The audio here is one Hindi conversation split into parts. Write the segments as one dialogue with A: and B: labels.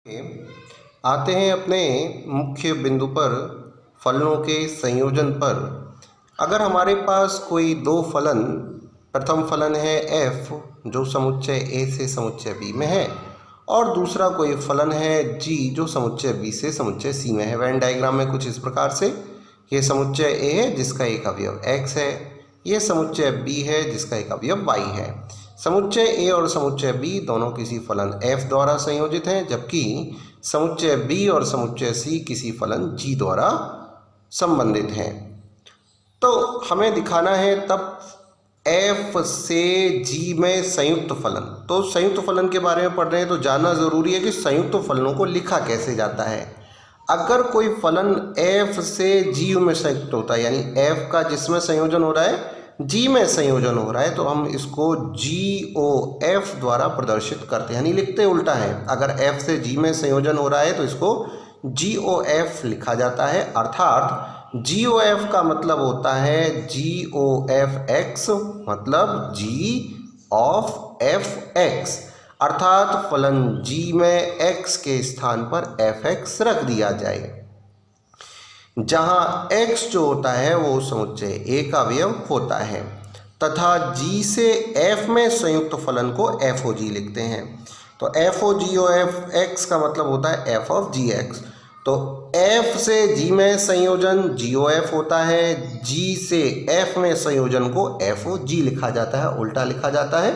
A: आते हैं अपने मुख्य बिंदु पर फलनों के संयोजन पर। अगर हमारे पास कोई दो फलन, प्रथम फलन है f जो समुच्चय a से समुच्चय b में है और दूसरा कोई फलन है g जो समुच्चय b से समुच्चय c में है। वेन डायग्राम में कुछ इस प्रकार से, ये समुच्चय a है जिसका एक अवयव x है, ये समुच्चय b है जिसका एक अवयव y है। समुच्चय a और समुच्चय b दोनों किसी फलन f द्वारा संयोजित हैं, जबकि समुच्चय b और समुच्चय c किसी फलन g द्वारा संबंधित हैं। तो हमें दिखाना है तब f से g में संयुक्त फलन। तो संयुक्त फलन के बारे में पढ़ रहे हैं तो जानना ज़रूरी है कि संयुक्त फलनों को लिखा कैसे जाता है। अगर कोई फलन f से g में संयुक्त होता है, यानी f का जिसमें संयोजन हो रहा है g में संयोजन हो रहा है, तो हम इसको GOF द्वारा प्रदर्शित करते हैं, यानी लिखते उल्टा है। अगर f से g में संयोजन हो रहा है तो इसको GOF लिखा जाता है, अर्थात GOF का मतलब होता है GOFX मतलब G of fx, अर्थात फलन g में x के स्थान पर fx रख दिया जाए, जहाँ x जो होता है वो समुच्चय a का अवयव होता है, तथा g से f में संयुक्त फलन को FOG लिखते हैं। तो FOGOF का मतलब होता है f of gx। तो f से g में संयोजन GOF होता है, g से f में संयोजन को FOG लिखा जाता है, उल्टा लिखा जाता है।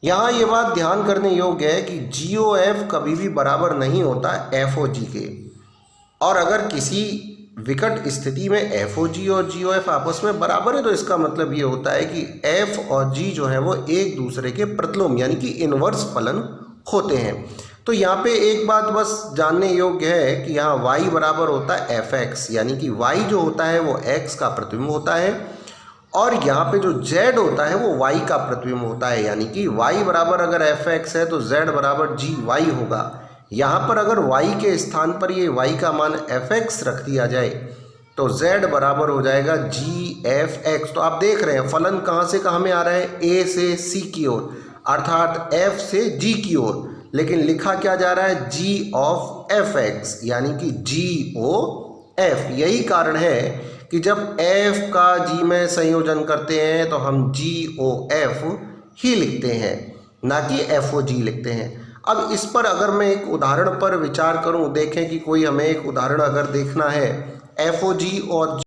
A: यहाँ ये बात ध्यान करने योग्य है कि GOF कभी भी बराबर नहीं होता FOG के, और अगर किसी विकट स्थिति में FOG और GOF आपस में बराबर है तो इसका मतलब ये होता है कि f और g जो है वो एक दूसरे के प्रतिलोम यानी कि इनवर्स फलन होते हैं। तो यहाँ पे एक बात बस जानने योग्य है कि यहाँ y बराबर होता है fx, यानी कि y जो होता है वो x का प्रतिबिंब होता है, और यहाँ पे जो z होता है वो y का प्रतिबिंब होता है, यानी कि y बराबर अगर fx है तो z बराबर gy होगा। यहाँ पर अगर y के स्थान पर ये y का मान fx रख दिया जाए तो z बराबर हो जाएगा gfx। तो आप देख रहे हैं फलन कहाँ से कहाँ में आ रहा है, a से c की ओर, अर्थात f से g की ओर, लेकिन लिखा क्या जा रहा है g of fx, यानी कि GOF। यही कारण है कि जब f का g में संयोजन करते हैं तो हम GOF ही लिखते हैं, ना कि FOG लिखते हैं। अब इस पर अगर मैं एक उदाहरण पर विचार करूं, देखें कि कोई हमें एक उदाहरण अगर देखना है FOG और